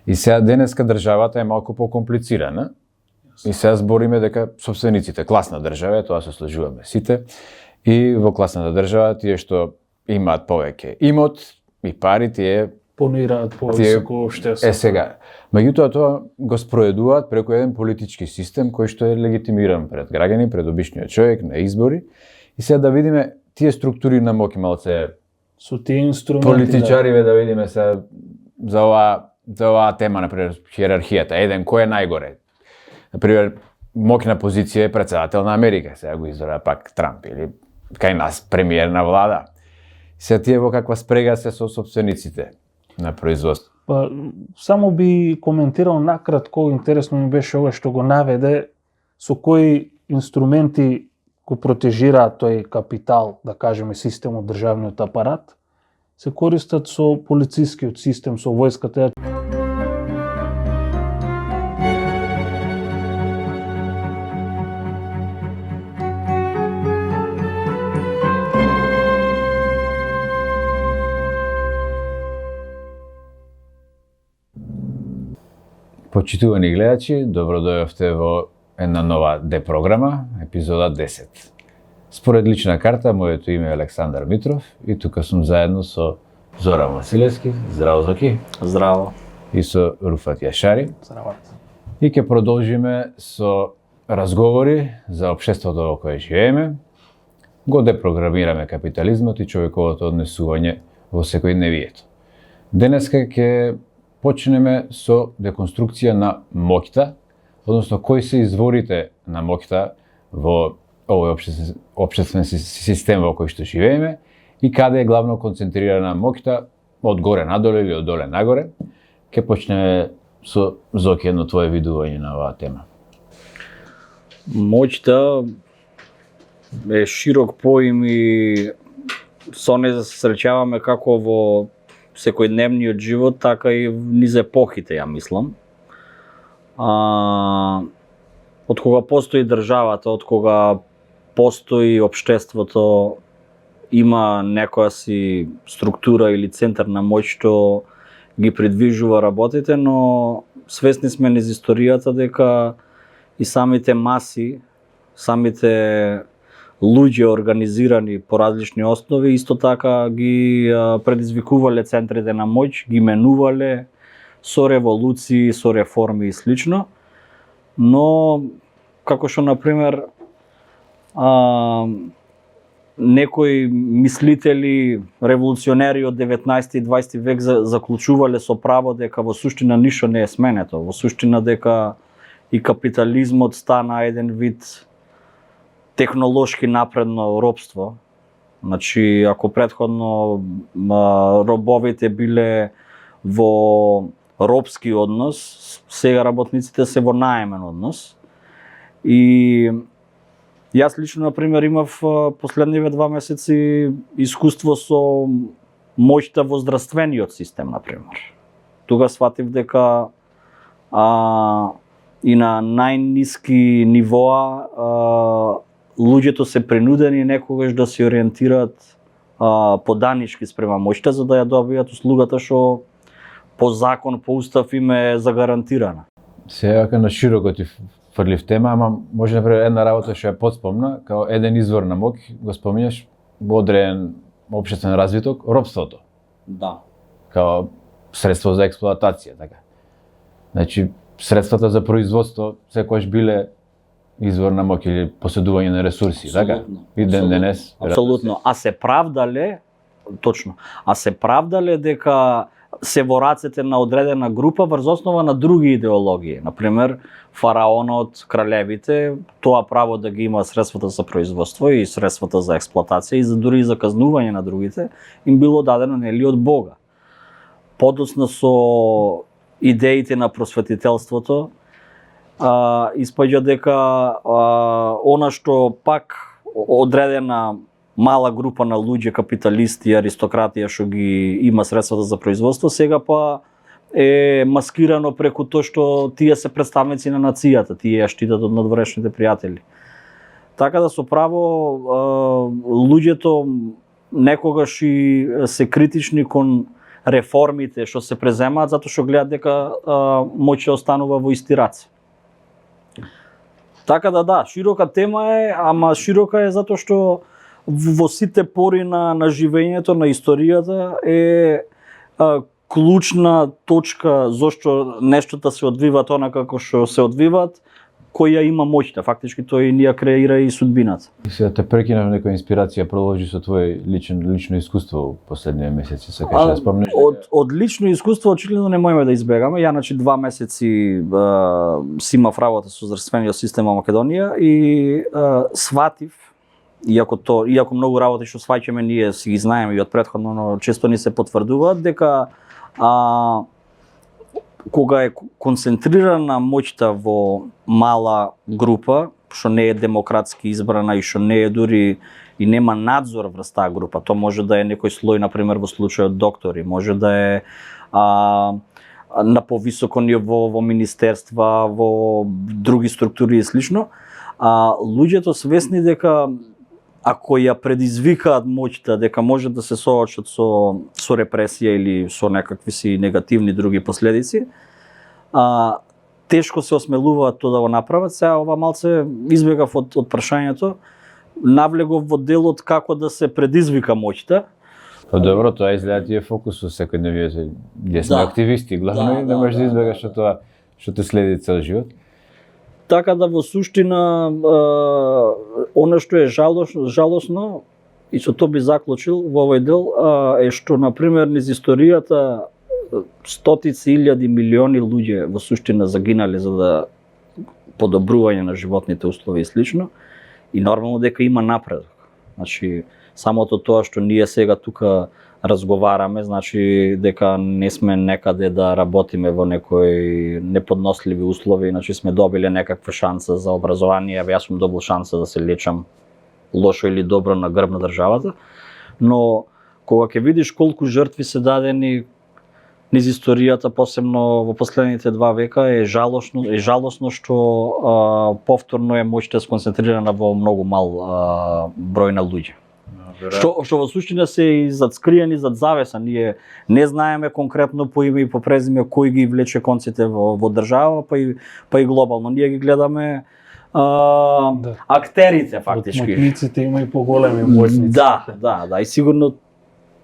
И сега денеска државата е малку покомплицирана. И сега збориме дека собствениците, класна држава, тоа се сложуваме сите, и во класната држава тие што имаат повеќе имот и пари, тие понираат повисоко општество. Сега, меѓутоа тоа го спроведуваат преку еден политички систем кој што е легитимиран пред граѓани, пред обичниот човек на избори. И сега да видиме тие структури на моќ малце со тие инструменти. Политичариве да видиме се за оваа тема, например, хиерархијата. Еден кој е најгоре? Например, моќна позиција е председател на Америка, сега го избра пак Трамп или кај нас премиер на влада. Сега тие во каква спрега се со собствениците на производство. Па, само би коментирал накратко, интересно ми беше ова што го наведе, со кои инструменти го протежираат тој капитал, да кажеме, системот, државниот апарат, се користат со полицискиот систем, со војската. Почитувани гледачи, добро дојавте во една нова Д-програма, епизода 10. Според лична карта, моето име е Александар Митров и тука сум заедно со Зоран Василевски. Здраво, Зоки. Здраво. И со Руфат Јашари. Здраво. И ќе продолжиме со разговори за општеството во кое живееме. Го депрограмираме капитализмот и човековото однесување во секојдневието. Денеска ќе почнеме со деконструкција на моќта, односно кои се изворите на моќта во овој општествен систем во кој што живееме и каде е главно концентрирана моќта, од горе надоле или од доле нагоре. Ќе почнеме со Зоки едно твое видување на оваа тема. Моќта е широк поим и со неја се среќаваме како во секојдневниот живот, така и низ епохите, ја мислам. Од кога постои државата, од кога постои општеството, има некоја си структура или центар на моќ што ги придвижува работите, но свесни сме низ историјата дека и самите маси, самите луѓе организирани по различни основи, исто така ги предизвикувале центрите на моќ, ги менувале со револуции, со реформи и слично. Но, како што, например, некои мислители, револуционери од 19 и 20 век заклучувале со право дека во суштина ништо не е сменето, во суштина дека и капитализмот стана еден вид технолошки напредно робство. Значи, ако претходно робовите биле во робски однос, сега работниците се во наемен однос. И јас лично, например, имав последниве 2 месеци искуство со моќта во здравствениот систем, например. Тука сватив дека и на најниски нивоа луѓето се принудени некогаш да се ориентираат поданички спрема моќта, за да ја добијат услугата што по закон, по устав им е загарантирана. Сега на широко ти фрлив тема, ама може например една работа што ја подспомна, као еден извор на моќ, го спомнеш во одреден општествен развиток, робството. Да. Као средство за експлоатација, така. Значи, средствата за производство секогаш биле извор на моќ или поседување на ресурси, така? И денес. Апсолутно. А се правдале, точно, се правдале дека се во рацете на одредена група врз основа на други идеологии. Например, фараонот, кралевите, тоа право да ги има средствата за производство и средствата за експлоатација и за дури и за казнување на другите, им било дадено нели од Бога. Подоцна со идеите на просветителството, испаѓа дека она што пак одредена мала група на луѓе, капиталисти, аристократија што ги има средствата за производство, сега па е маскирано преку тоа што тие се представници на нацијата, тие ја штитат од надворешните пријатели. Така да со право луѓето некогаш и се критични кон реформите што се преземаат затоа што гледаат дека моќ останува во исти раце. Така да, широка тема е, ама широка е затоа што во сите пори на живењето, на историјата е клучна точка зошто нештата се одвиваат онака како што се одвиваат, која има моќта. Фактички тој ни ја креира и судбината. И сега те прекинав, некоја инспирација продолжи со твое лично искуство во последниве месеци, сакаш да спомнеш? Од лично искуство очигледно не можеме да избегаме. Ја 2 месеци си имав работа со здравствениот систем во Македонија и сватив, иако многу работи што сваќаме ние си ги знаеме и од претходно, но често ни се потврдуваат дека кога е концентрирана моќта во мала група, што не е демократски избрана и што не е дури и нема надзор врз таа група, тоа може да е некој слој, например во случајот доктори, може да е на повисоко ниво во министерства, во други структури и слично, луѓето свесни дека ако ја предизвикаат моќта, дека може да се соочат со репресија или со некакви си негативни други последици, тешко се осмелуваат тоа да го направат. Сега ова малце избегав од прашањето, навлегов во делот како да се предизвика моќта. Па добро, тоа изгледа ти е фокусот секојдневниот. Ние сме активисти, главно и не можеш да избегаш од тоа што те следи цел живот. Така да во суштина она што е жалосно и со тоа би заклучил во овој дел е што на пример низ историјата стотици илјади милиони луѓе во суштина загинале за да подобрување на животните услови и слично, и нормално дека има напредок. Значи самото тоа што ние сега тука разговараме, значи дека не сме некаде да работиме во некои неподносливи услови, значи сме добиле некаква шанса за образование, јас сум добил шанса да се лечам лошо или добро на грб на државата, но кога ќе видиш колку жртви се дадени низ историјата, посебно во последните 2 века, е жалосно што повторно е моќта сконцентрирана во многу мал број на луѓе. Што во суштина се и зад скриени зад завеса, ние не знаеме конкретно по име и по презиме кој ги влече конците во држава, па и глобално. Ние ги гледаме актерите фактички. Од моќниците има и поголеми моќници. Да, и сигурно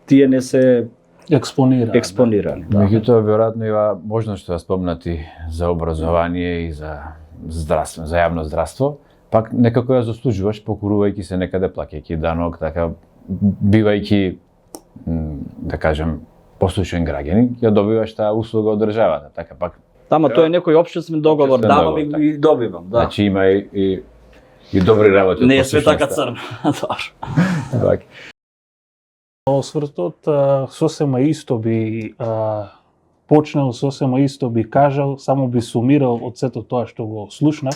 тие не се експонирани. Меѓутоа, веројатно има можност да спомнати за образование и за здравство, за јавно здравство, пак некако ја заслужуваш покурувајќи се некаде, плаќајќи данок, така бивајќи, да кажем, послушен граѓанин, ја добиваш таа услуга од државата, така пак. Тама тоа е некој општествен договор, давам и добивам, да. Значи има и добри работи. Не е све така црно. Добро. Освртот сосема исто би почнал, сосема исто би кажал, само би сумирал од сето тоа што го слушнав.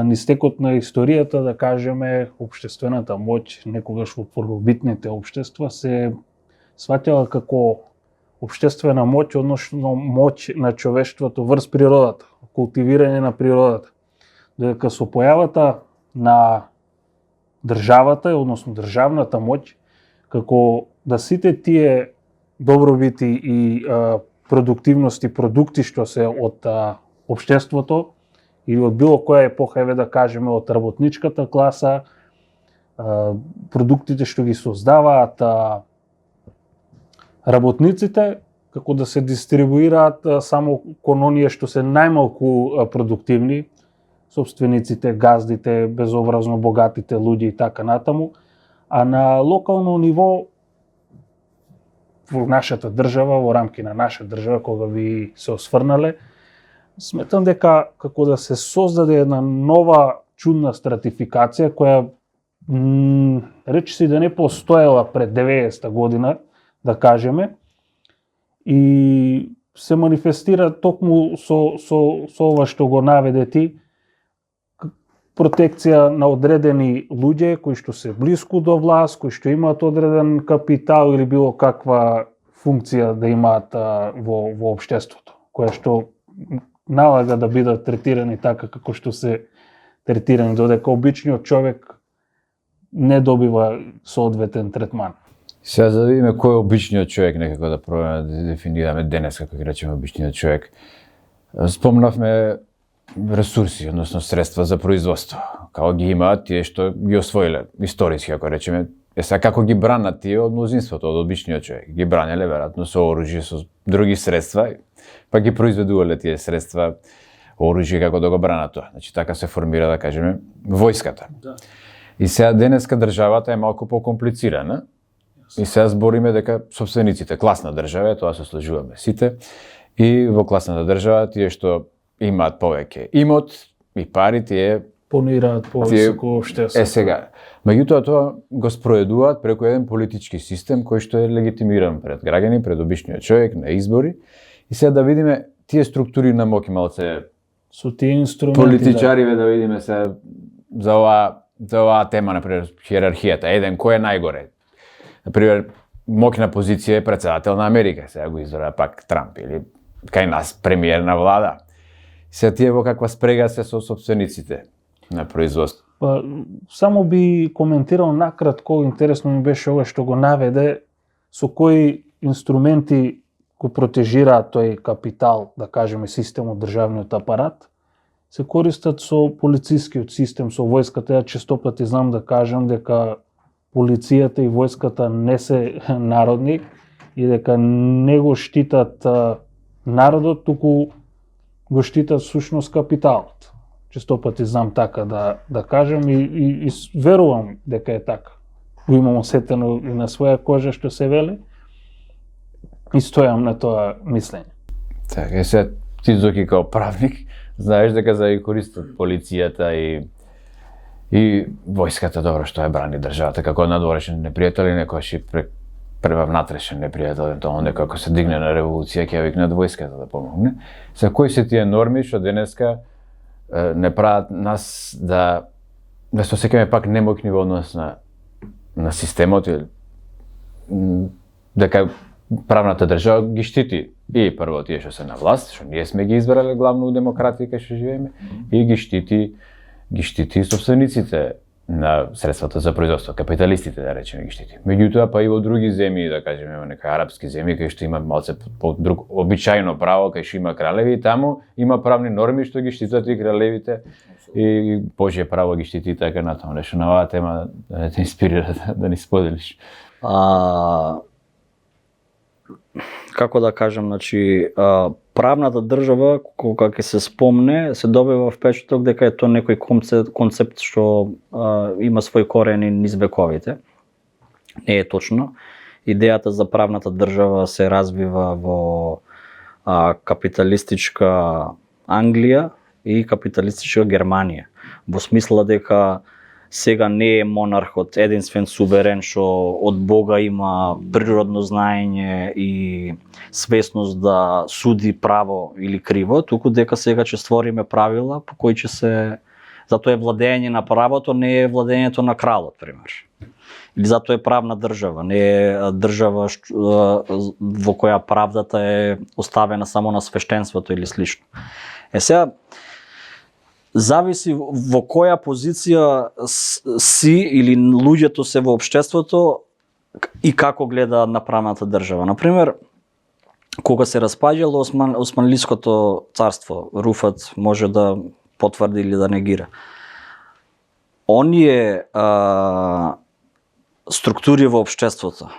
Низ текот на историјата, да кажеме, општествената моќ некогаш во првобитните општества се сваќала како општествена моќ, односно моќ на човештвото врз природата, култивирање на природата. Додека со појавата на државата, односно државната моќ, како да сите тие добробити и продуктивности, продукти што се од општеството или од било која епоха, еве да кажеме од работничката класа, продуктите што ги создаваат работниците, како да се дистрибуираат само кон оние што се најмалку продуктивни, собствениците, газдите, безобразно богатите луѓе и така натаму, а на локално ниво во нашата држава, во рамки на наша држава, кога ви се осврнале, сметам дека како да се создаде една нова чудна стратификација која речиси да не постоела пред 90-та година, да кажеме, и се манифестира токму со ова што го наведе ти, протекција на одредени луѓе кои што се блиску до власт, кои што имаат одреден капитал или било каква функција да имаат во општеството, која што налага да бидат третирани така како што се третирани, додека обичниот човек не добива соодветен третман. Сега за да видиме кој е обичниот човек, некако да пробаме да дефинираме денес, како ги речеме обичниот човек. Спомнавме ресурси, односно средства за производство. Како ги имаат тие што ги освоиле, историски, ако речеме. Сега како ги бранат тие од мнозинството, од обичниот човек? Ги бранеле веројатно со оружје, со други средства, па ги произведувале тие средства, оружје како да го бранат тоа. Значи така се формира, да кажеме, војската. Да. И сега денеска државата е малку покомплицирана. И сега збориме дека собствениците, класна држава, тоа се сложуваме сите, и во класната држава тие што имаат повеќе имот и пари, тие понираат повисоко општество. Сега, меѓутоа тоа го спроведуваат преку еден политички систем кој што е легитимиран пред граѓани, пред обичниот човек на избори. И сега да видиме тие структури на моќ малце со тие инструменти. Политичариве да видиме сега за оваа тема, например, хиерархијата, еден кој е најгоре. Например, моќна позиција е председател на Америка, сега го избра пак Трамп, или кај нас премиер на влада. Сега тие во каква спрега се со собствениците на производство. Па, само би коментирал накратко, интересно ми беше ова што го наведе, со кои инструменти го протежираат тој капитал, да кажеме, системот, државниот апарат, се користат со полицискиот систем, со војската. Ја често пати знам да кажам дека полицијата и војската не се народни и дека не го штитат народот, туку го штитат сушност капиталот. Често пати знам така да кажам и верувам дека е така. Го имам осетено и на своја кожа што се вели и стојам на тоа мислење. Така, се ти Зоки као правник, знаеш дека за да користат полицијата и војската, добро што ја брани државата, како надворешен непријател и некојаш и прва внатрешен непријател, тоа некој ако се дигне на револуција ќе викнат војската да помогне. За кои се тие норми што денеска не прават нас да се осеќаме пак немоќни во однос на системот, дека правната држава ги штити и прво тие што се на власт, што ние сме ги избрале главно у демократија кај што живееме, и ги штити собствениците на средствата за производство, капиталистите да речеме ги штити. Меѓутоа па и во други земји, да кажеме во некои арапски земји кај што има малце по друг обичајно право, кај што има кралеви, и таму има правни норми што ги штитат и кралевите и Божје право ги штити и така натаму. Нешто на оваа тема да те инспирира да ни споделиш. Како да кажам, значи, правната држава, кога ќе се спомне, се добива впечаток дека е тоа некој концепт што има свој корени низ вековите. Не е точно. Идејата за правната држава се развива во капиталистичка Англија и капиталистичка Германија. Во смисла дека сега не е монархот единствен суверен што од Бога има природно знаење и свесност да суди право или криво, туку дека сега ќе створиме правила по кои ќе се... Затоа е владење на правото, не е владењето на кралот, пример. Или затоа е правна држава, не е држава во која правдата е оставена само на свештенството или слично. Сега, зависи во која позиција си или луѓето се во општеството и како гледа на правната држава. Например, кога се распаѓало Османлиското царство, Руфат може да потврди или да негира. Оние структури во општеството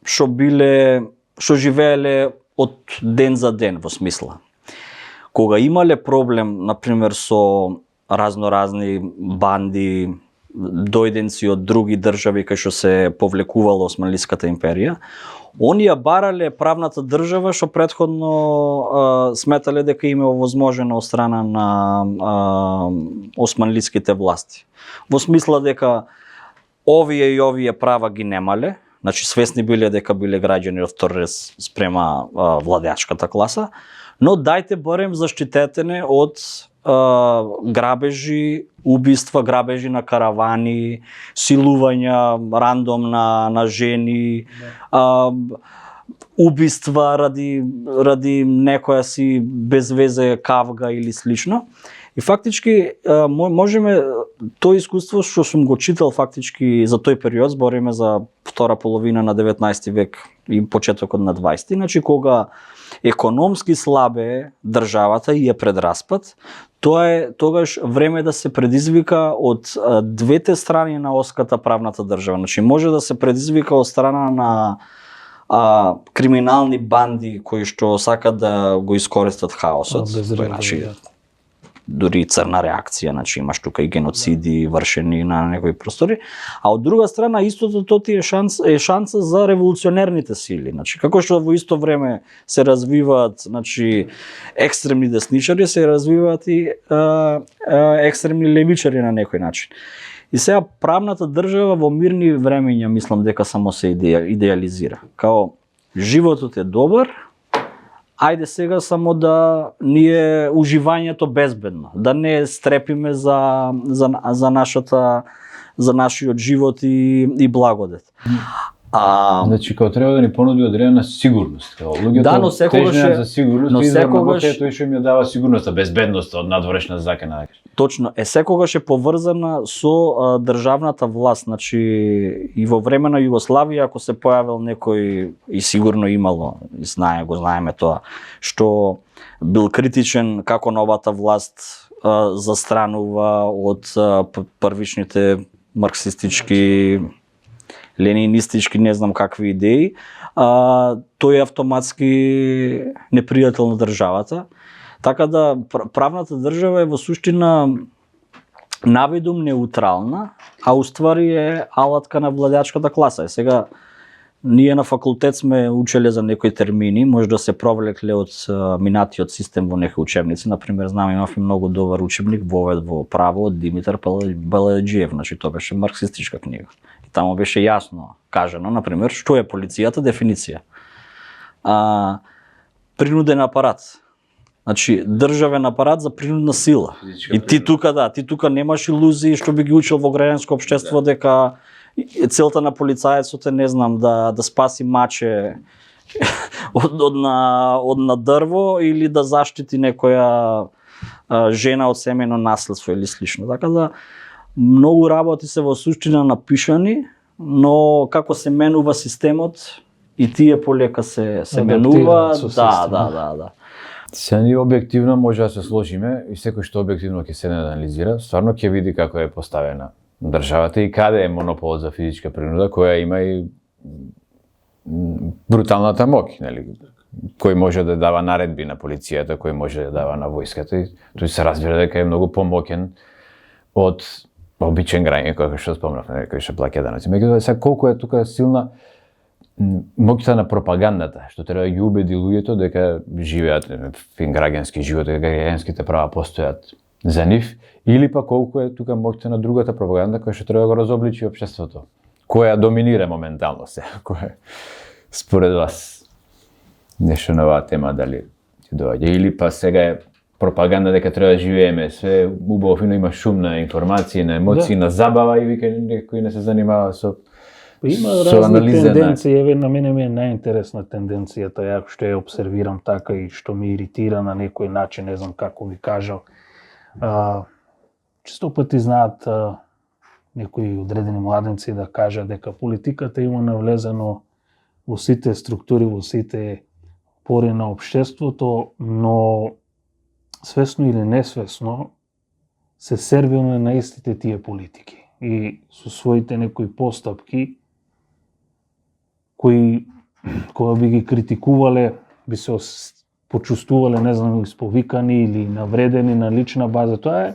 што живееле од ден за ден во смисла. Кога имале проблем, например, со разноразни банди, дојденци од други држави кај што се повлекувала Османлиската империја, оние барале правната држава што претходно сметале дека им е овозможено од страна на османлиските власти. Во смисла дека овие и овие права ги немале, значи свесни биле дека биле граѓани од втор ред спрема владеачката класа, но дајте барем заштитете не од грабежи, убиства, грабежи на каравани, силувања рандом на жени, убиства ради некоја си без везе кавга или слично. И фактички можеме тој искуство што сум го читал фактички за тој период, збориме за втора половина на 19 век и почетокот на 20, значи кога економски слабе државата и е пред распад, тоа е тогаш време да се предизвика од двете страни на оската правната држава. Значи може да се предизвика од страна на криминални банди кои што сакат да го искористат хаосот, значи дури црна реакција, значи имаш тука и геноциди вршени на некои простори, а од друга страна истото тоа ти е шанса за револуционерните сили, значи како што во исто време се развиваат, значи екстремни десничари, се развиваат и екстремни левичари на некој начин. И сега правната држава во мирни времења мислам дека само се идеализира. Као животот е добар, ајде сега само да ни е уживањето безбедно, да не стрепиме за нашиот живот и благодет. Значи као треба да ни понуди одредена сигурност, као луѓето тежнеат за сигурност, но и секогаш тој што им ја дава сигурноста, безбедноста од надворешна закана. Точно, секогаш е поврзана со државната власт, значи и во време на Југославија ако се појавил некој, и сигурно имало, и го знаеме тоа, што бил критичен како новата власт застранува од првичните марксистички, ленинистички, не знам какви идеи, тој е автоматски непријател на државата. Така да правната држава е во суштина навидум неутрална, а уствари е алатка на владеачката класа. И сега ние на факултет сме учеле за некои термини, може да се провлекле од минатиот систем во некои учебници. Например, знам имав и многу добар учебник Вовед во право од Димитар Балаџиев, значи тоа беше марксистичка книга. И таму беше јасно кажано, например, што е полицијата, дефиниција. Принуден апарат. Значи, државен апарат за принудна сила. И ти тука немаш илузии што би ги учил во граѓанско општество дека целта на полицаецот е, не знам, да спаси маче од на дрво или да заштити некоја жена од семејно наследство или слично. Така да многу работи се во суштина напишани, но како се менува системот и тие полека се менува. Да. Се ни објективно може да се сложиме и секој што објективно ќе се анализира, стварно ќе види како е поставена државата и каде е монополот за физичка принуда, која има и бруталната моќ, нели? Кој може да дава наредби на полицијата, кој може да дава на војската, и тој се разбира дека е многу помоќен од обичен граѓанин, кој што спомнав, кој што плаќа даноци. Меѓутоа, сега колку е тука силна моќта на пропагандата, што треба да ги убеди луѓето дека живеат фин граѓански живот, дека граѓанските права постојат за нив, или па колку е тука моќта на другата пропаганда која што треба да го разобличи општеството, која доминира моментално се, која според вас нешто на оваа тема дали ќе доаѓа, или па сега е пропаганда дека треба да живееме све убаво фино, има шум на информации, на емоции, на забава и вика некој не се занимава со има разни тенденции, на мене ми е најинтересна тенденцијата, ја што ја обсервирам така и што ми иритира на некој начин, не знам како ви кажал. Често пати знаат некои одредени младенци да кажат дека политиката има навлезено во сите структури, во сите пори на општеството, но свесно или несвесно се сервираме на истите тие политики и со своите некои постапки кои кога би ги критикувале, би се почувствувале, не знам, исповикани или навредени на лична база. Тоа е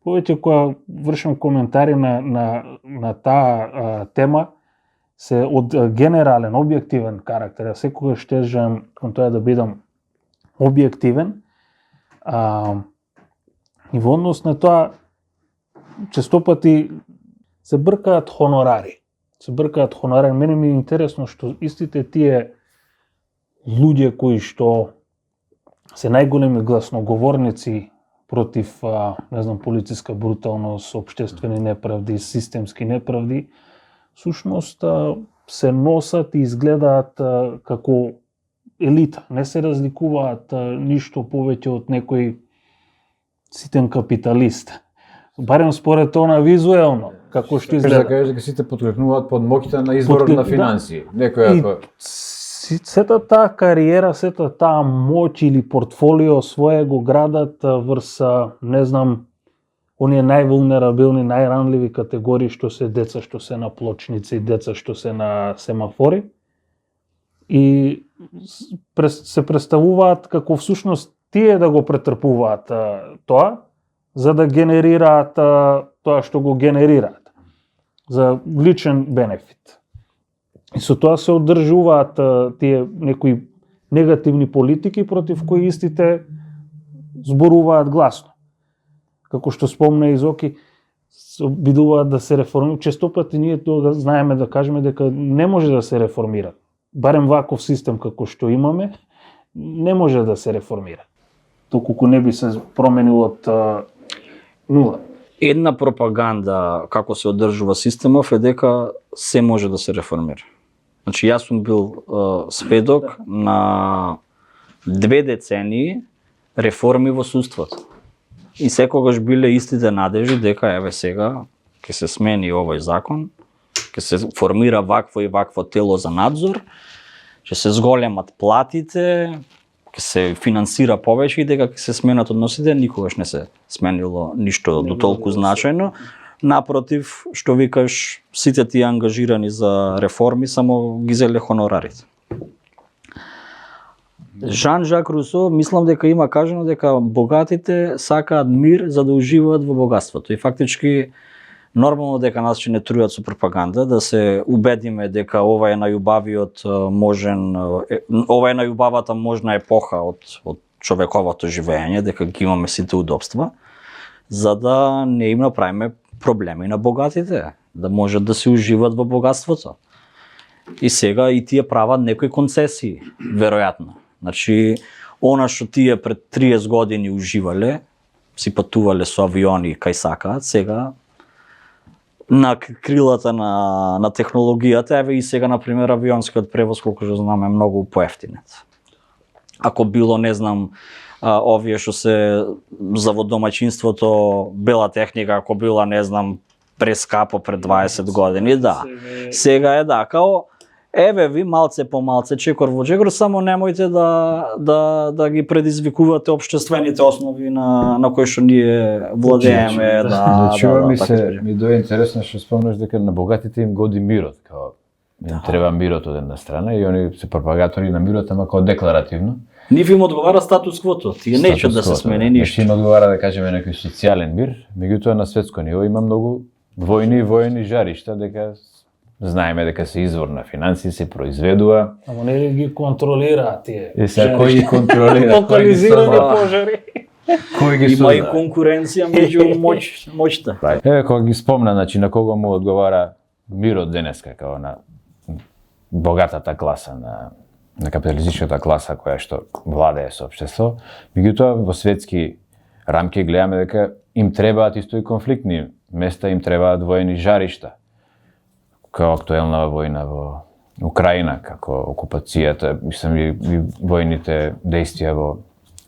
повеќе кога вршам коментари на таа тема, се од генерален, објективен карактер. Секогаш тежам кон тоа да бидам објективен. И во однос на тоа, често пати се бркаат хонорари. Мене ми е интересно што истите тие луѓе кои што се најголеми гласноговорници против, не знам, полициска бруталност, општествени неправди, системски неправди, всушност се носат и изгледаат како елита. Не се разликуваат ништо повеќе од некој ситен капиталист. Барем според она визуелно, како што Кажеш да изгледа. кажеш дека сите поткрепнуваат под моќта на изворот на финансии. Некој И ако сета таа кариера, сета таа моќ или портфолио свое го градат врз, не знам, оние највулнерабилни, најранливи категории што се деца што се на плочници, деца што се на семафори. И се представуваат како всушност тие да го претрпуваат тоа, за да генерираат тоа што го генерираат, за личен бенефит. И со тоа се одржуваат тие некои негативни политики против кои истите зборуваат гласно. Како што спомна и Зоки, се обидуваат да се реформираат. Често пати ние тоа знаеме да кажеме дека не може да се реформира. Барем ваков систем како што имаме, не може да се реформира. Доколку не би се променило од нула. Една пропаганда како се одржува системов е дека се може да се реформира. Значи јас сум бил сведок на 2 децении реформи во судството. И секогаш биле истите надежи дека еве сега ќе се смени овој закон, ќе се формира вакво и вакво тело за надзор, ќе се зголемат платите, ќе се финансира повеќе и дека ќе се сменат односите, никогаш не се сменило ништо до толку значајно. Напротив, што викаш, сите тие ангажирани за реформи само ги зеле хонорарите. Жан-Жак Русо, мислам дека има кажано дека богатите сакаат мир за да уживаат во богатството. И фактички нормално дека нас ќе не трујат со пропаганда, да се убедиме дека ова е најубавиот можен, ова е најубавата можна епоха од човековото живење, дека ги имаме сите удобства, за да не им направиме проблеми на богатите, да можат да се уживат во богатството. И сега и тие прават некои концесии, веројатно. Значи, она што тие пред 30 години уживале, си патувале со авиони кај сакаат, сега на крилата на технологијата, еве и сега, например, авионскиот превоз, колку што знам, е многу поевтинет. Ако било, не знам, овие што се за во домаќинството, бела техника, ако била, не знам, прескапо пред 20 години, да. Сега е да, као, еве ви малце по малце, чекор во чекор, само немојте да ги предизвикувате општествените основи на кои што ние владееме. Значи, ми дојде интересно што спомнаш дека на богатите им годи мирот, као им треба мирот од една страна и они се пропагатори на мирот, ама као декларативно. Нив им одговара статус-квото, тие неќат да се смени ништо. Значи им одговара да кажеме некој социјален мир, меѓутоа на светско ниво има многу војни жаришта, дека знаеме дека се извор на финансии, се произведува. Ама не ги контролираат тие. И сега кој ги контролира? Локализирани пожари. Кој ги Има и созда? конкуренција меѓу моќта. Еве кога ги спомна, значи на кого му одговара мирот денеска, као на богатата класа, на капиталистичката класа која што владее со општество, меѓутоа во светски рамки гледаме дека им требаат исто и конфликтни места, им требаат воени жаришта. Као актуелна војна во Украина, како окупацијата, мислам и војните дејствија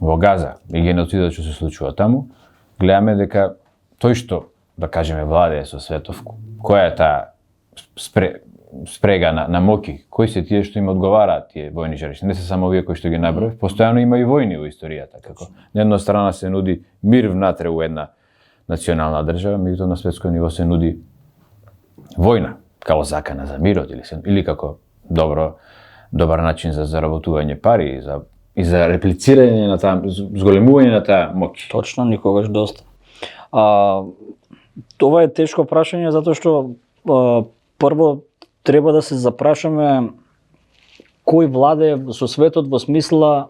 во Газа и геноцидот што се случува таму, гледаме дека тој што, да кажеме, владее со светов, која е таа спрега на моки, кои се тие што им одговараат тие војни жаришта. Не се само овие кои што ги наброив, постојано има и војни во историјата, како на една страна се нуди мир внатре у една национална држава, меѓутоа на светско ниво се нуди војна, како закана за мирот или како добар начин за заработување пари и за реплицирање на таа, зголемување на таа моќ. Точно, никогаш доста. Това е тешко прашање затоа што прво треба да се запрашаме кој владее со светот во смисла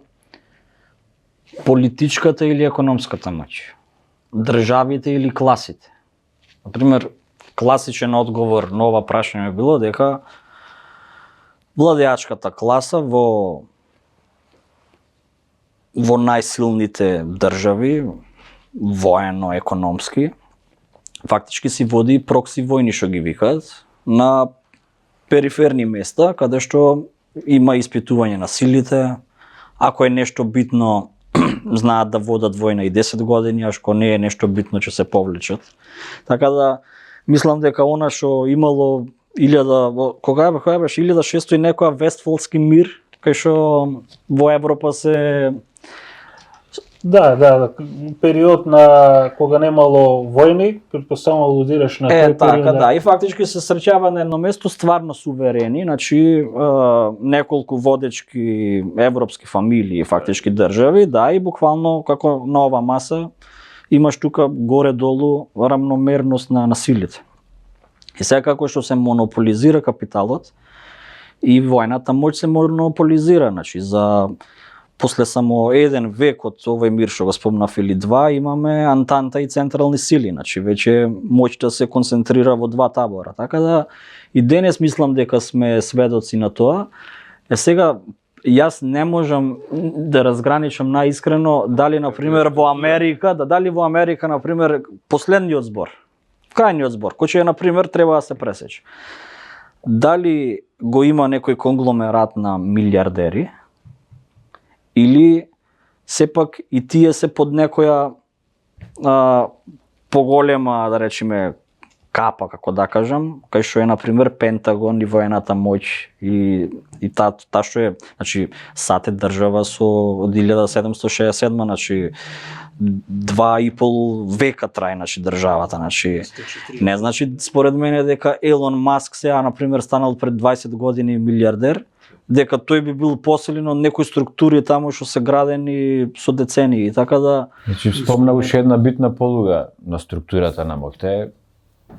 политичката или економската моќ, државите или класите. Например, класичен одговор на ова прашање било дека владеачката класа во најсилните држави, воено-економски, фактички си води прокси војни што ги викаат на периферни места, каде што има испитување на силите, ако е нешто битно знаат да водат војна и 10 години, а што не е нешто битно ќе се повлечат. Така да мислам дека она што имало кога беше 1600 и некоја Вестфалски мир, кај што во Европа се Да, период на кога немало војни, претпоставувам алудираш на тој така, период. да, и фактички се сречава на едно место стварно суверени, значи неколку водечки европски фамилии, фактички држави, да, и буквално како на ова маса имаш тука горе-долу рамномерност на силите. И сега како што се монополизира капиталот и војната моќ се монополизира, значи после само еден век од овој мир што го спомнав или два, имаме Антанта и централни сили, значи веќе моќта се концентрира во два табора. Така да и денес мислам дека сме сведоци на тоа. Сега јас не можам да разграничам наискрено дали на пример во Америка на пример последниот збор, крајниот збор, кој ќе на пример треба да се пресече. Дали го има некој конгломерат на милиардери, или сепак и тие се под некоја поголема, да речеме, капа, како да кажам, кај што е на пример Пентагон и воената моќ и таа што е, значи САД е држава со од 1767, значи 2,5 века трае, значи државата, значи не значи според мене дека Елон Маск сега на пример станал пред 20 години милиардер, дека тој би бил посилен од некои структури таму што се градени со децении, така да... Значи, спомна уште една битна полуга на структурата на моќта,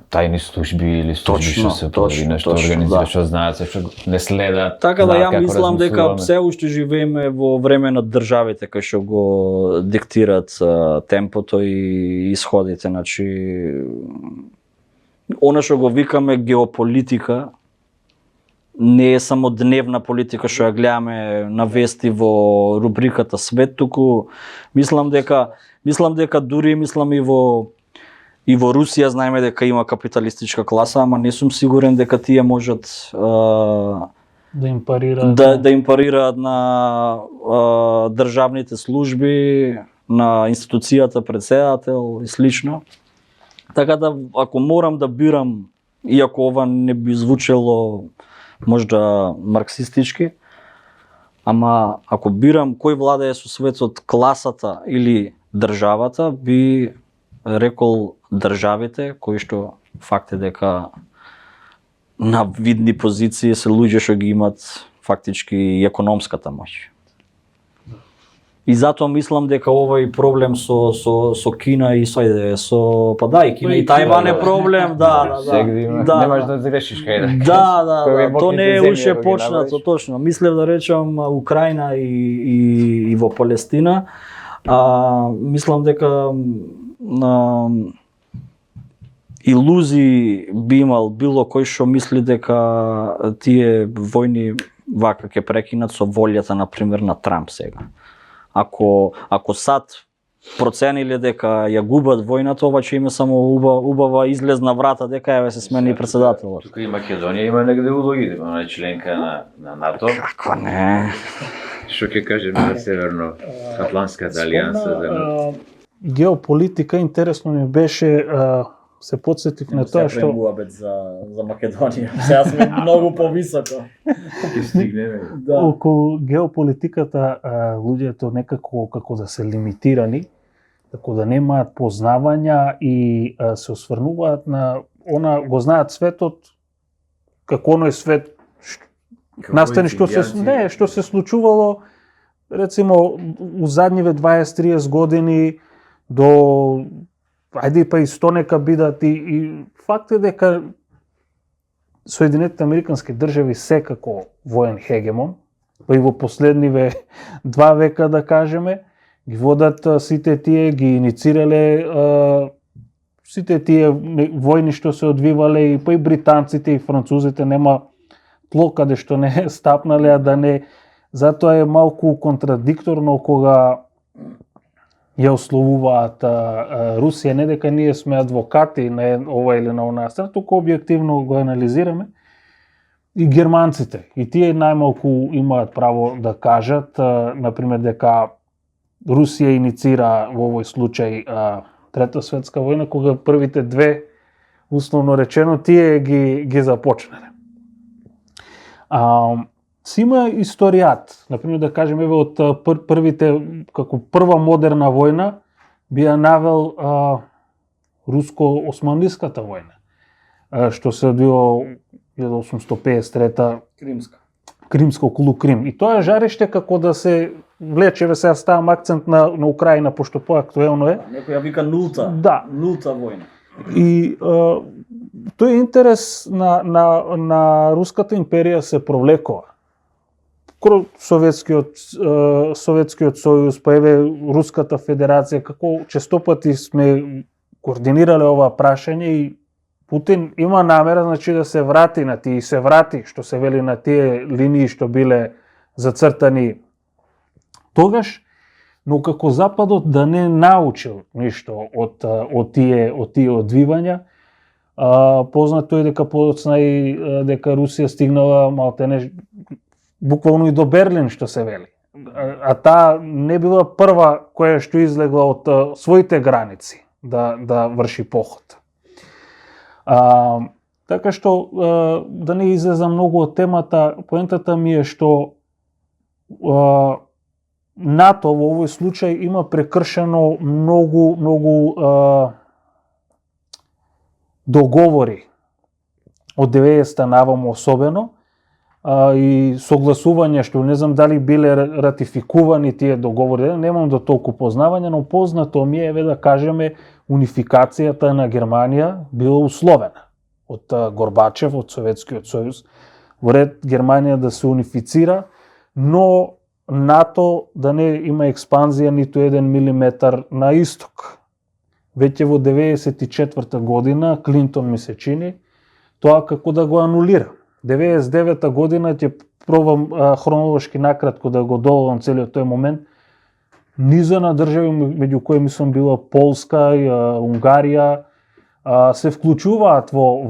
тајни служби или служби што се поди нешто организира, што знаат, што не следат. Така да ја мислам дека се уште живееме во време на државите кои што го диктират темпото и исходите, значи она што го викаме геополитика не е само дневна политика што ја гледаме на вести во рубриката Свет, туку мислам дека дури и во Русија знаеме дека има капиталистичка класа, ама не сум сигурен дека тие можат да им парираат да им парираат на државните служби, на институцијата председател и слично. Така да ако морам да бирам, иако ова не би звучело можда марксистички, ама ако бирам кој владее со светот, класата или државата, би рекол државите, кои што факт е дека на видни позиции се луѓе што ги имат фактички и економската моќ. И затоа мислам дека овој проблем со Кина и со и Кина и Тајван е проблем, да. Немаш да грешиш кај Да, то не е уште почнато, точно. Мислев да речам Украина и во Палестина. Мислам дека илузии би имал било кој што мисли дека тие војни вака ќе прекинат со волјата на пример на Трамп сега. Ако САД процениле дека ја губат војната, ова ќе има само убава излезна врата дека ја се смени председателот. Тука и Македонија има негде улоги, она е членка на НАТО. Како не? Што ќе кажеме за Северно-Атлантската алијанса за геополитика интересно ми беше, се подсетив на тоа што за Македонија. Сега сме многу повисоко. ќе стигнеме. околу геополитиката луѓето некако како да се лимитирани, како да немаат познавања и се осврнуваат на го знаат светот како оној свет настани што се случувало рецимо у задниве 20-30 години до ајде па и 100 нека бидат и факт е дека Соединетите Американски држави секако воен хегемон, па и во последниве 2 века да кажеме, ги водат сите тие, ги иницирале сите тие војни што се одвивале и па и британците и французите нема тло каде што не стапнале, а да не. Затоа е малку контрадикторно кога ја условуваат Русија, не дека ние сме адвокати на ова или на онаа страна, туку објективно го анализираме. И германците, и тие најмалку имаат право да кажат, например, дека Русија иницира во овој случај Трета светска војна, кога првите две, условно речено, тие ги започнале. Си има историјат, например да кажеме од првите, како прва модерна војна, би ја навел руско-османлиската војна, што се одвива 1853 Кримска околу Крим. И тоа е жариште како да се влече, сега ставам акцент на Украина, пошто поактуелно е. Некој ја вика нулта. Да. Нулта војна. И тој интерес на Руската империја се провлекува. Советскиот сојуз, па еве Руската федерација, како честопати сме координирале ова прашање и Путин има намера, значи, да се врати на тие, и се врати, што се вели, на тие линии што биле зацртани тогаш, но како Западот да не научил ништо од тие одвивања. Познато е дека подоцна и дека Русија стигнала малтене буквално и до Берлин, што се вели. А таа не била прва која што излегла од своите граници да врши поход. Така што, да не излезам многу од темата, поентата ми е што НАТО во овој случај има прекршено многу договори од 90-та наваму особено, и согласувања што не знам дали биле ратификувани тие договори, немам до толку познавање, но познато ми е, да кажеме, унификацијата на Германија била условена од Горбачев, од Советскиот сојуз, во ред Германија да се унифицира, но НАТО да не има експанзија ниту 1 милиметар на исток. Веќе во 94 година Клинтон ми се чини тоа како да го анулира. 99 година ќе пробам хронолошки накратко да го доволам целиот тој момент. Низа на држави, меѓу кои мислам била Полска, Унгарија, се вклучуваат во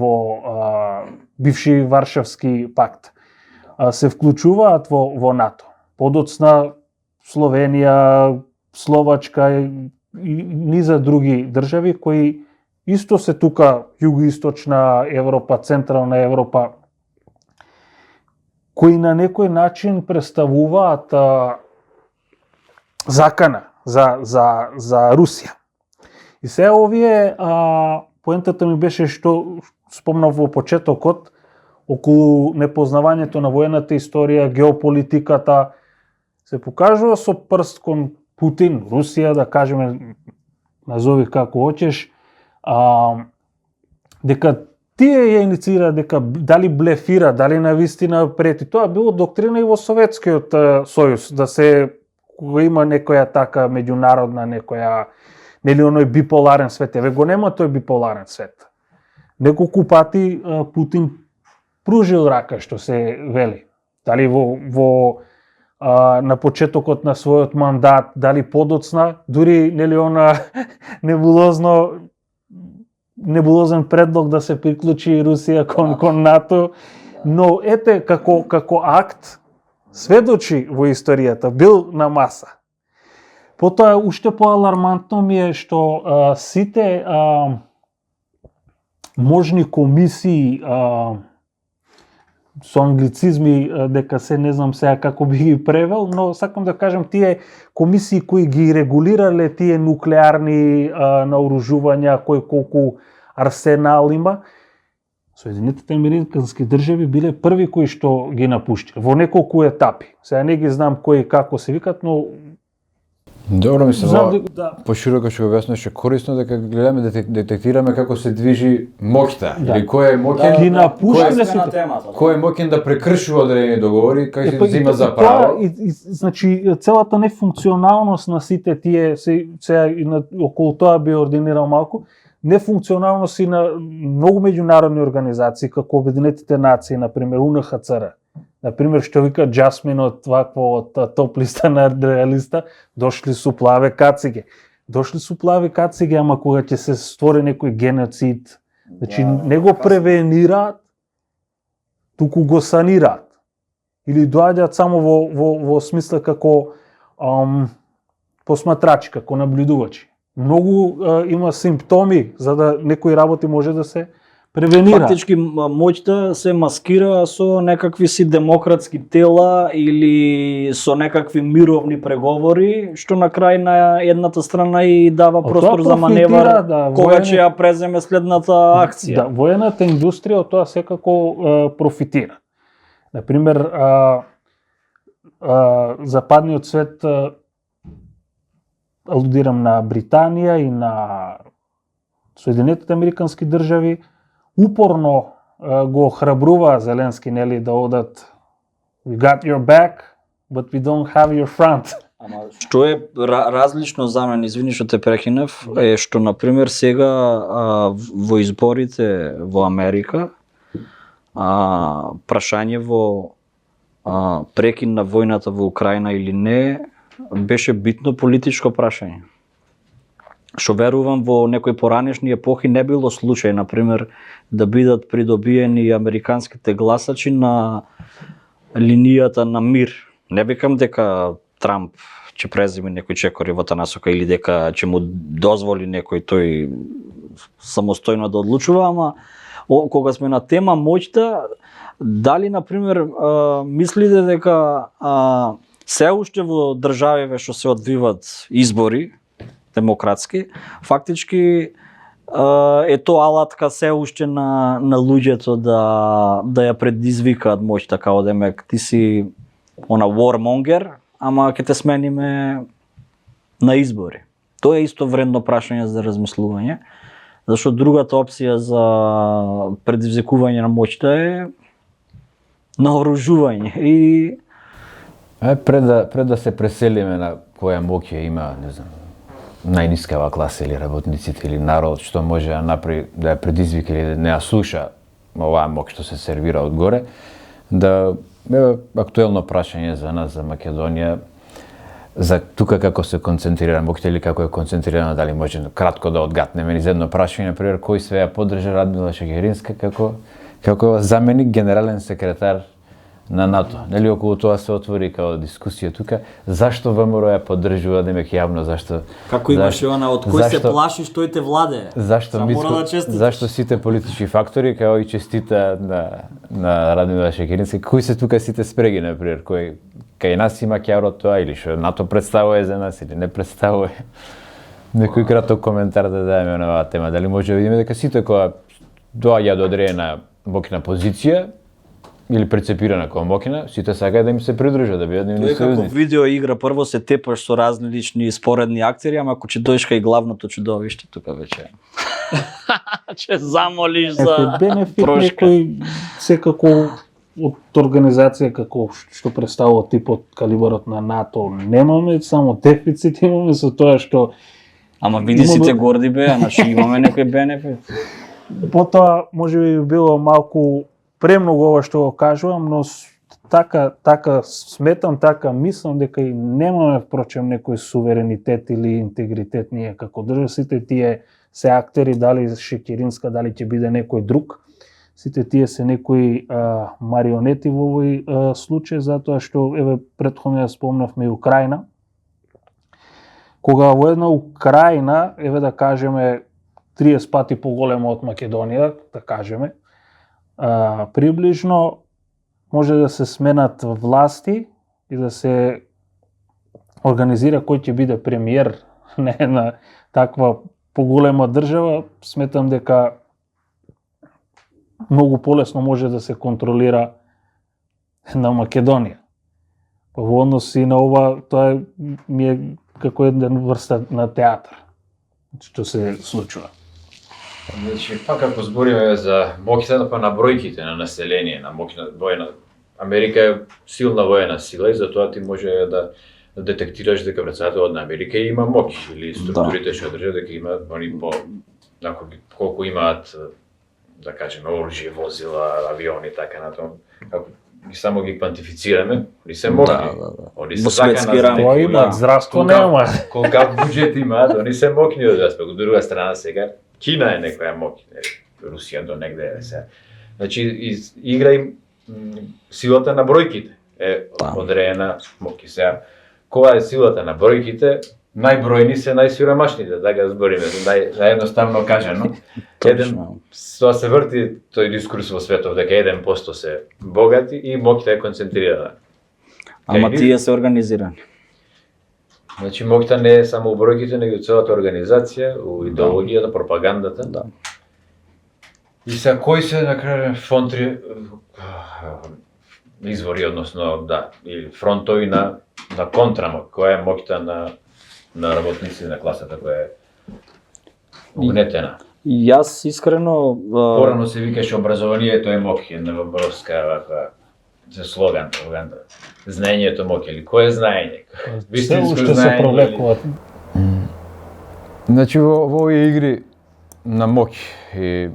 бивши Варшавски пакт. Се вклучуваат во НАТО. Подоцна Словенија, Словачка и низа други држави кои исто се тука југоисточна Европа, централна Европа, кои на некој начин представуваат закана за Русија. И сега овие, поентата ми беше што спомнав во почетокот, околу непознавањето на воената историја, геополитиката, се покажува со прст кон Путин, Русија, да кажеме, назови како hoćеш, дека тие ја инициира, дека дали блефира, дали навистина прети. Тоа било доктрина и во Советскиот сојуз, да се, кога има некоја така меѓународна, некоја, нели оној биполарен свет, еве го нема тој биполарен свет. Неколку пати Путин пружил рака, што се вели. Дали на почетокот на својот мандат, дали подоцна, дури нели она небулозен предлог да се приклучи Русија кон НАТО, но ете како акт сведочи во историјата, бил на маса. Потоа уште поалармантно ми е што сите можни комисии со англицизми, дека се не знам сега како би ги превел, но сакам да кажам тие комисии кои ги регулирале тие нуклеарни наоружувања, кој колку арсенал има, Соединетите американски држави биле први кои што ги напуштиле во неколку етапи. Сега не ги знам кои како се викат, но добро ми се пошироко што го објаснуваше, корисно дека гледаме да детектираме како се движи моќта, или кој е моќен, ги напуштиле сите. Кој е моќен да прекршува одредени договори, кај се взима за право. Значи целата нефункционалност на сите тие, сега и околу тоа би ординирал малку, нефункционалност и на многу меѓународни организации, како Обединетите нации, например УНХЦР. Например, што вика Джасмин од топ листа на реалиста, дошли су плаве кациге. Дошли су плави кациге, ама кога ќе се створи некој геноцид, значи не го превенираат, туку го санираат. Или доаѓаат само во смисла како посматрачи, како наблюдувачи. Многу има симптоми за да некои работи може да се превенира. Фактички моќта се маскира со некакви си демократски тела или со некакви мировни преговори, што на крај на едната страна и дава простор за маневар, кога ќе ја преземе следната акција. Да, воената индустрија од тоа секако профитира. Например, западниот свет, алудирам на Британија и на Соединетите американски држави, упорно го охрабрува Зеленски, нели, да одат "We got your back, but we don't have your front." Ама што е различно за мен, извини што те прекинав, е што на пример сега во изборите во Америка прашање во прекин на војната во Украина или не беше битно политичко прашање. Што верувам во некои поранешни епохи не било случај, на пример, да бидат придобиени американските гласачи на линијата на мир. Не викам дека Трамп ќе преземе некои чекори во таа насока или дека ќе му дозволи некој тој самостојно да одлучува, ама кога сме на тема моќта, дали на пример мислите дека се уште во државиве што се одвиват избори демократски, фактички е тоа алатка се уште на луѓето да ја предизвикаат моќта, као демек ти си она warmonger, ама ќе те смениме на избори. Тоа е исто вредно прашање за размислување, зашто другата опција за предизвикување на моќта е наоружување и пред да се преселиме на која моќ има, не знам, најнискава класа или работниците или народ што може да направи, да ја предизвика или да не ја слуша оваа моќ што се сервира одгоре, да е актуелно прашање за нас, за Македонија, за тука како се концентрира моќта или како е концентрирана, дали може кратко да одгатнеме низ едно прашање, например, кој све ја поддржа Радмила Шекеринска како заменик генерален секретар на НАТО. Нели околу тоа се отвори као дискусија тука, зашто ВМРО ја поддржува, демек јавно, зашто како имаше она од кој се плашиш тој те владе. Зашто сите политички фактори као и честита на Радмила Шекеринска, кои се тука сите спреги, например, кој кај нас има ќар од тоа или што НАТО представува за нас или не представува. Некој краток коментар да дадеме на оваа тема, дали може да видиме дека сите кога доаѓа до одредена моќна позиција или прецепирана како моќна, сите сакаат да им се придружат, да бидат нивни сојузници. Како видео игра, прво се тепаш со различни споредни актери, ама ако ќе дојдеш кај главното чудовиште, тука веќе ќе замолиш за бенефит прошка. Некој секако од организација како што представува типот калибарот на НАТО немаме, само дефицит имаме со тоа што Ама види сите горди беа, значи имаме некој бенефит. Потоа може би било малку премногу ова што го кажувам, но така сметам, така мислам дека и немаме впрочем некој суверенитет или интегритет ние како држава. Сите тие се актери, дали Шекеринска, дали ќе биде некој друг. Сите тие се некои марионети во овој случај, затоа што еве претходно ја спомнавме и Украина. Кога во една Украина, еве да кажеме 30 пати поголема од Македонија, да кажеме, приближно може да се сменат власти и да се организира кој ќе биде премиер на една таква поголема држава, сметам дека многу полесно може да се контролира на Македонија. Во однос и на ова, тоа ми е како една врста на театар, што се случува. Значи, пак ако збориме за моќта, па на бројките на население, на моќна воена, Америка е силна воена сила и затоа ти може да детектираш дека председателот на Америка има моќ или структурите што држат дека има они по колку имаат, да кажеме, оружје, возила, авиони, така натаму. Ако ги само ги квантифицираме, они се моќни. Они се закана Тоа имаат, здравство нема. Колкав буџет имаат, они се моќни од аспект. Од друга страна сега Кина е некоја моќна, Русија до негде е сега. Значи игра им силата на бројките е одредена моќ. Сега кога е силата на бројките, најбројни се најсиромашните, така збориме, наједноставно кажано. Тоа се врти тој дискурс во светот дека 1% се богати и моќта е концентрирана. Ама тие се организирани. Значи моќта не е само у бројките, него и целата организација, у идеологијата, пропагандата. Да. И са кои се на крај извори, односно или фронтови на контрамок, која е моќта на работници на класата која е угнетена. Јас искрено Порано се викаше образованието е моќ, една въбровска ваква за слоган, пропаганда. Знаењето моќ, или кој е знаење? Вистинско знаење се провлекуваат. Значи во овие игри на моќ и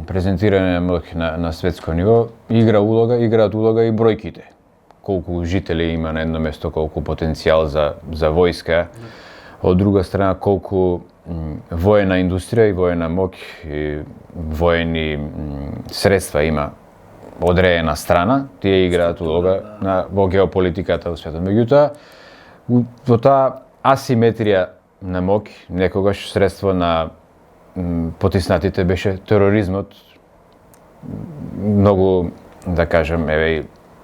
презентирање на моќ на светско ниво играат улога и бројките. Колку жители има на едно место, колку потенцијал за војска, од друга страна колку воена индустрија и воена моќ и воени средства има одредена страна, тие играат улога во геополитиката во светот. Меѓутоа, во таа асиметрија на моќ, некогаш средство на потиснатите беше тероризмот. Многу, да кажем,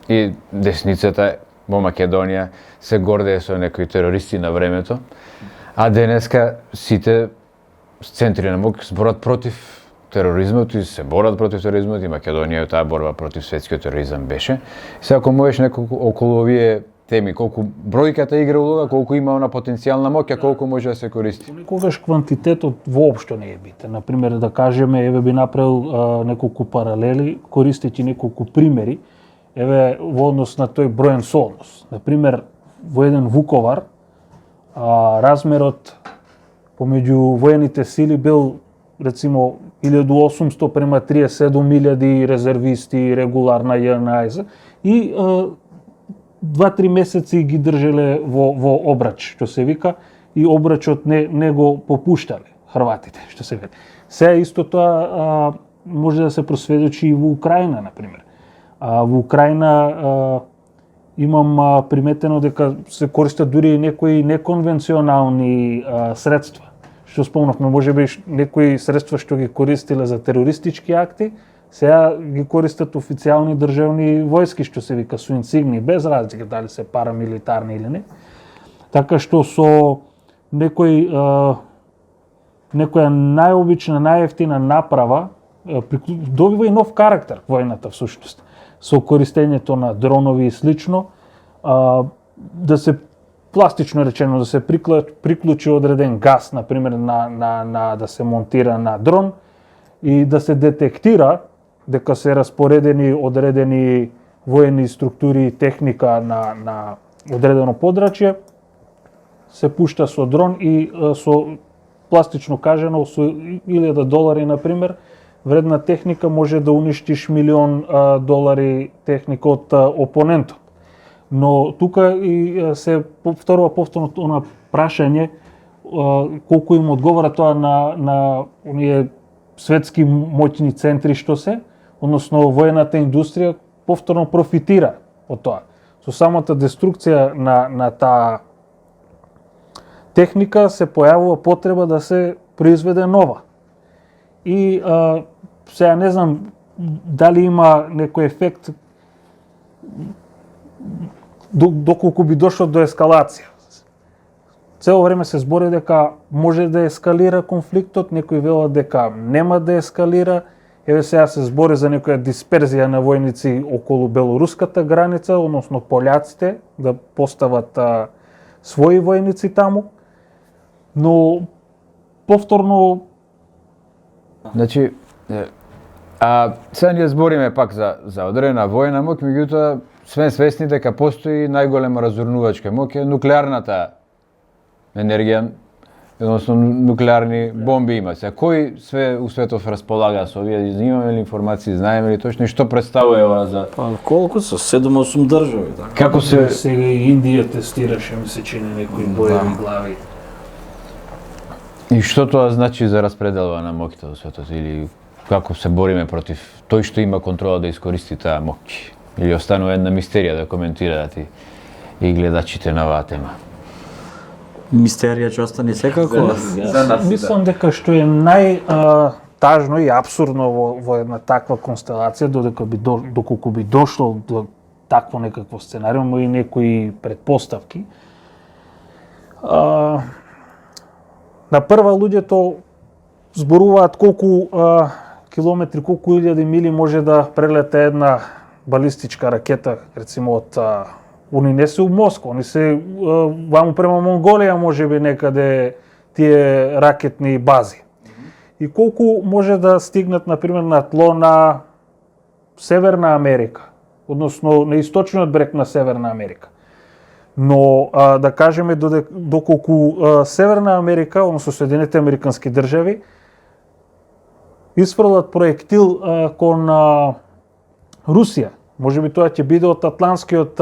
и десницата во Македонија се гордее со некои терористи на времето, а денеска сите центри на моќ зборат против тероризмот и се борат против тероризмот и Македонија таа борба против светскиот тероризам беше. Сега ако можеш неколку околу овие теми, колку бројката игра улога, колку има она потенцијална моќ, а колку може да се користи. Никогаш квантитетот воопшто не е битен. Например, да кажеме, еве би направил неколку паралели, користејќи неколку примери, еве во однос на тој броен со однос. Например, во еден Вуковар, размерот помеѓу воените сили бил рецимо 1800 према 37.000 резервисти, регуларна JNA и 2-3 месеци ги држеле во обрач, што се вика, и обрачот не го попуштале хрватите, што се вели. Сега исто тоа може да се просведочи и во Украина, например. Во Украина имам приметено дека се користат дури и некои неконвенционални средства. Што спомнавме, можеби некои средства што ги користиле за терористички акти, сега ги користат официјални државни војски, што се вика со инсигни, без разлика дали се парамилитарни или не. Така што со некоја најобична, најевтина направа добива и нов карактер војната всушност. Со користењето на дронови и слично, да се пластично речено да се приклучи одреден газ, например, да се монтира на дрон и да се детектира дека се распоредени одредени воени структури и техника на одредено подрачје, се пушта со дрон и со пластично кажано со $1000, например, вредна техника може да уништиш $1.000.000 техника од опонентот. Но тука и се повторува повторно она прашање колку им одговара тоа на оние светски моќни центри што се, односно воената индустрија повторно профитира од тоа. Со самата деструкција на таа техника се појавува потреба да се произведе нова. И сега не знам дали има некој ефект доколку би дошло до ескалација. Цело време се збори дека може да ескалира конфликтот, некои велат дека нема да ескалира. Еве сега се збори за некоја дисперзија на војници околу белоруската граница, односно пољаците да постават своји војници таму. Но повторно значи сега ние збориме пак за одредена војна моќ, меѓутоа сме свесни дека постои најголема разурнувачка моќ, нуклеарната енергија, односно нуклеарни бомби има. Сега кој све у светот располага со овие? Имаме ли информации, знаеме ли точно и што представува ова за колку се 7-8 држави, така. Како се сега и Индија тестираше, ми се чини, некои боеви глави. И што тоа значи за распределба на моќта во светот, или како се бориме против тој што има контрола да искористи таа моќ? Или останува една мистерија да коментираат и гледачите на оваа тема? Мистерија ќе остане секако. За нас, Мислам дека што е најтажно и апсурдно во една таква констелација, доколку би дошло до такво некакво сценариум, има и некои предпоставки. На прва луѓето зборуваат колку километри, колку илјади мили може да прелете една балистичка ракета, рецимо од они не се у Москва, они се ваму према Монголија, можеби некаде тие ракетни бази. И колку може да стигнат, например, на тло на Северна Америка, односно на источниот брег на Северна Америка. Но да кажеме доколку Северна Америка, односно Соединените Американски држави, исфрлат проектил кон Русија, можеби тоа ќе биде од Атлантскиот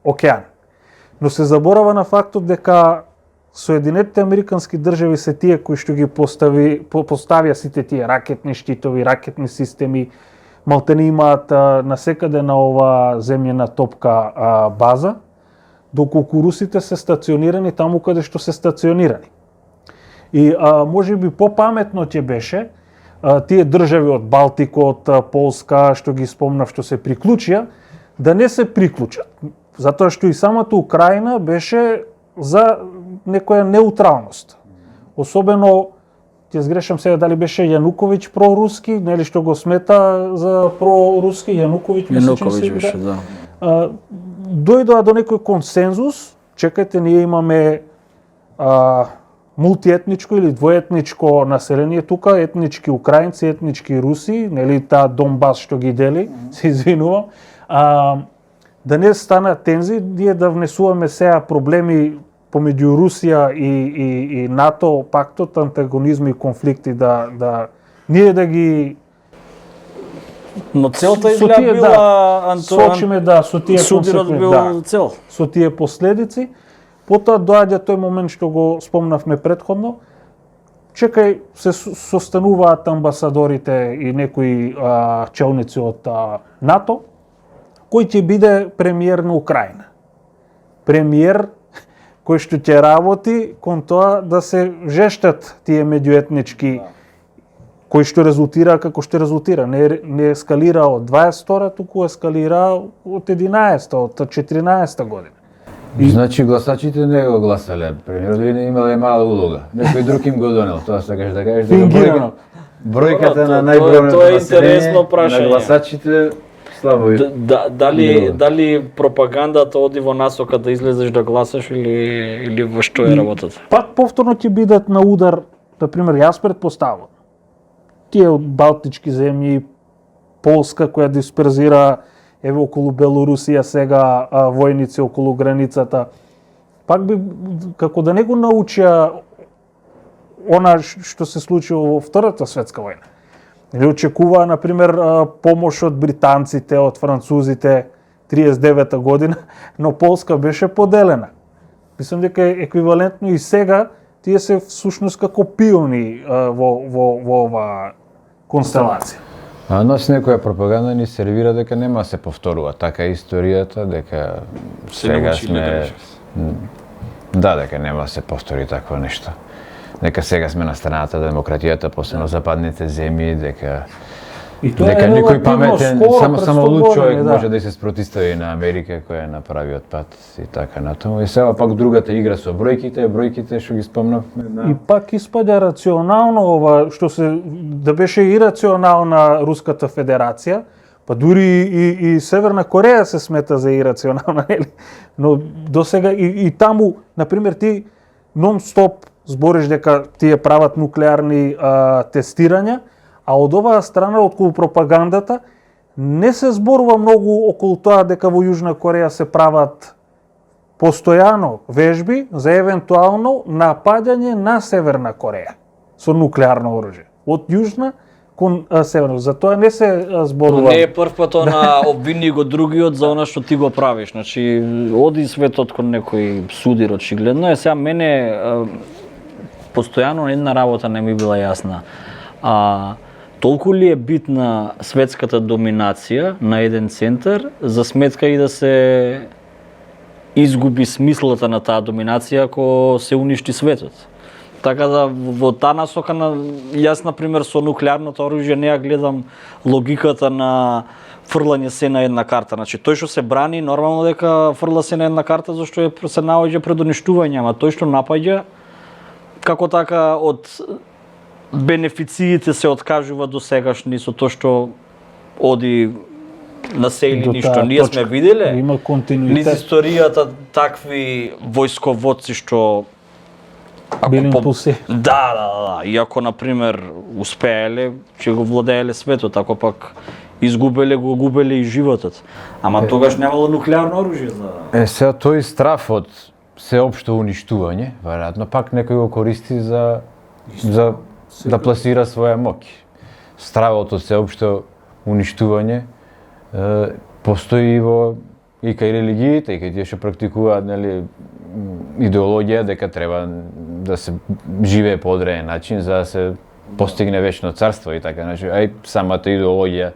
океан. Но се заборава на фактот дека Соединетите Американски држави се тие кои што ги поставија сите тие ракетни штитови, ракетни системи, малтени имаат насекаде на ова земјена топка база, доколку русите се стационирани таму каде што се стационирани. И можеби попаметно ќе беше тие држави од Балтикот, Полска, што ги спомнав, што се приклучија, да не се приклучат. Затоа што и самата Украина беше за некоја неутралност. Особено, ќе сгрешам сега дали беше Јануковиќ проруски, нели што го смета за проруски, Јануковиќ беше, да. Дојдоа до некој консензус, чекајте, ние имаме мултиетничко или двоетничко население тука, етнички украинци, етнички руси, нели таа Донбас што ги дели, се извинувам. Да не станат тензи, ние да внесуваме сега проблеми помеѓу Русија и НАТО пактот, антагонизми и конфликти, да ние да ги Но целта изгледа била сочиме со тие судирот бил цел. Со тие последици. Потоа доаѓа тој момент што го спомнавме претходно. Чекај, се состануваат амбасадорите и некои челници од НАТО, кој ќе биде премиер на Украина. Премиер кој што ќе работи кон тоа да се жештат тие меѓуетнички, кој што резултира како што резултира. Не ескалира од 22-та, туку ескалира од 11-та, од 14-та година. Значи гласачите не го гласале, премиерот не имале мала улога. Некој друг им го донел, тоа сакаш да кажеш дека бројката на најбројното население на гласачите слабо. Дали пропагандата оди во насока да излезеш да гласаш или во што е работата? Пак повторно ќе бидат на удар, например, јас претпоставувам. Тие од Балтички земји, Полска која дисперзира еве околу Белорусија сега војници околу границата. Пак би како да не го научија она што се случило во Втората светска војна. Или очекуваа, например, помош од британците, од французите 39-та година, но Полска беше поделена. Мислам дека е еквивалентно и сега, тие се всушност како пиони во ова констелација. А нас некоја пропаганда ни сервира дека нема се повторува така историјата, дека сега сме дека нема се повтори такво нешто. Дека сега сме на страната демократијата, посебно западните земји, дека никој паметен, само луд човек може да се спротистави на Америка која е на правиот пат и така натаму. И сега пак другата игра со бројките што ги спомнавме. И пак испаѓа рационално ова што да беше ирационална Руската Федерација, па дури и Северна Кореја се смета за ирационална, нели? Но досега и таму, например, ти нон-стоп збориш дека тие прават нуклеарни тестирања, а од оваа страна, околу пропагандата, не се зборува многу околу тоа дека во Јужна Кореја се прават постојано вежби за евентуално напаѓање на Северна Кореја со нуклеарно оружје. Од Јужна кон Северна. За тоа не се зборува. Не е прв пат на обвини го другиот за она што ти го правиш. Значи, оди светот кон некој судир очигледно. Сега мене постојано една работа не ми била јасна. Толку ли е битна светската доминација на еден центар за сметка и изгуби смислата на таа доминација ако се уништи светот. Така да во таа насока јас на пример со нуклеарното оружје не ја гледам логиката на фрлање се на една карта. Значи тој што се брани нормално дека фрла се на една карта зашто се наоѓа пред уништување, ама тој што напаѓа како така од бенефициите се откажува до сегашни со тоа што оди на се или ништо. Ние сме виделе има континуитет. низ историјата такви војсководци што Били импулси. Да. И ако на пример успееле, ќе го владееле светот, ако пак изгубеле, го губеле и животот. Ама тогаш немало нуклеарно оружје за... Сега тој страф од сеопшто уништување, веројатно пак некој го користи за да пласира своја моќ. Стравот од сеопшто уништување постои и кај религиите, и кај тие што практикуваат, нели, идеологија дека треба да се живее по одреден начин за да се постигне вечно царство и така, значи, ај самата идеологија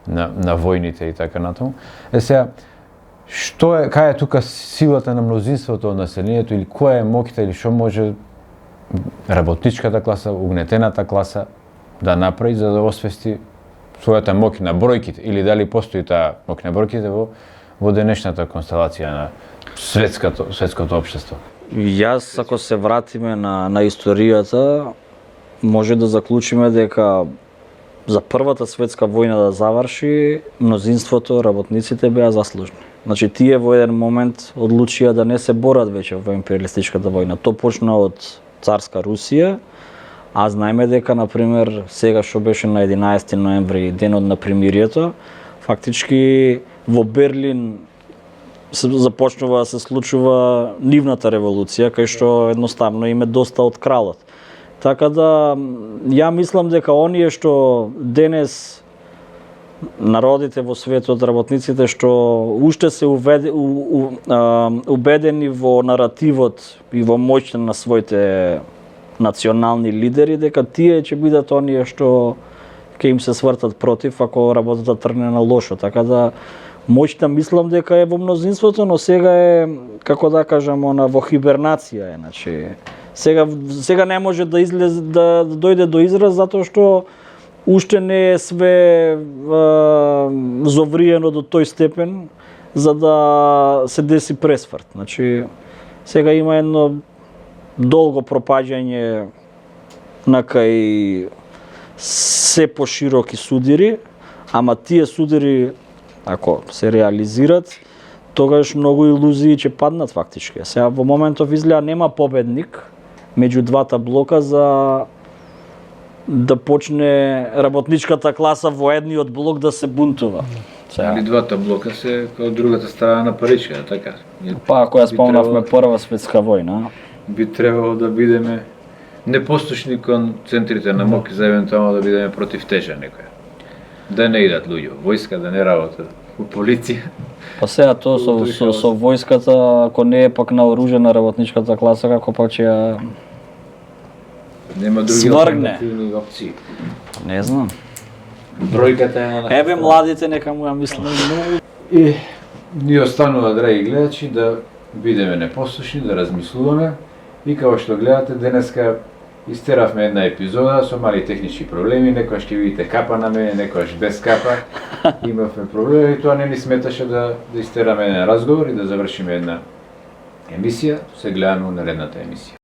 на војните и така натаму. Сега, кај е тука силата на мнозинството од населението или која е моќта или што може работничката класа, угнетената класа да направи за да освести својата моќ на бројките или дали постои таа моќ на бројките во денешната констелација на светското општество? Јас, ако се вратиме на историјата, може да заклучиме дека за првата светска војна да заврши, мнозинството, работниците беа заслужни. Значи, тие во еден момент одлучија да не се борат веќе во империалистичката војна. То почна од царска Русија, а знаеме дека, например, сега што беше на 11 ноември, денот на примирието, фактички во Берлин започнува да се случува нивната револуција, кај што едноставно им е доста од кралот. Така да, ја мислам дека оние што денес народите во светот, работниците што уште се убедени во наративот и во моќта на своите национални лидери, дека тие ќе бидат оние што ќе им се свртат против ако работата тргне на лошо. Така да, моќта мислам дека е во мнозинството, но сега е, како да кажам, во хибернација е, значи сега не може да излезе да дојде до израз затоа што уште не е све зовриено до тој степен за да се деси пресврт. Значи сега има едно долго пропаѓање на кај се пошироки судири, ама тие судири ако се реализират, тогаш многу илузии ќе паднат фактички. Сега во моментов изгледа нема победник меѓу двата блока за да почне работничката класа во едниот блок да се бунтува. Али двата блока се као другата страна на паричката, така? Па ако ја спомнавме Прва светска војна, би требало да бидеме непослушни кон центрите на моќ за евентуално да бидеме против тежа некоја. Да не идат луѓе во војска, да не работат во полиција. Па сега тоа со војската, ако не е пак наоружена работничката класа, како пак ќе ја Нема други свргне алтернативни опции. Не знам. Бројката е на... Еве младите нека му ја мислат. И ни останува, драги гледачи, да бидеме непослушни, да размислуваме и како што гледате денеска истеравме една епизода со мали технички проблеми, некојаш ќе видите капа на мене, некојаш без капа. Имавме проблеми и тоа не ни сметаше да истераме еден разговор и да завршиме една емисија. Се гледаме на наредната емисија.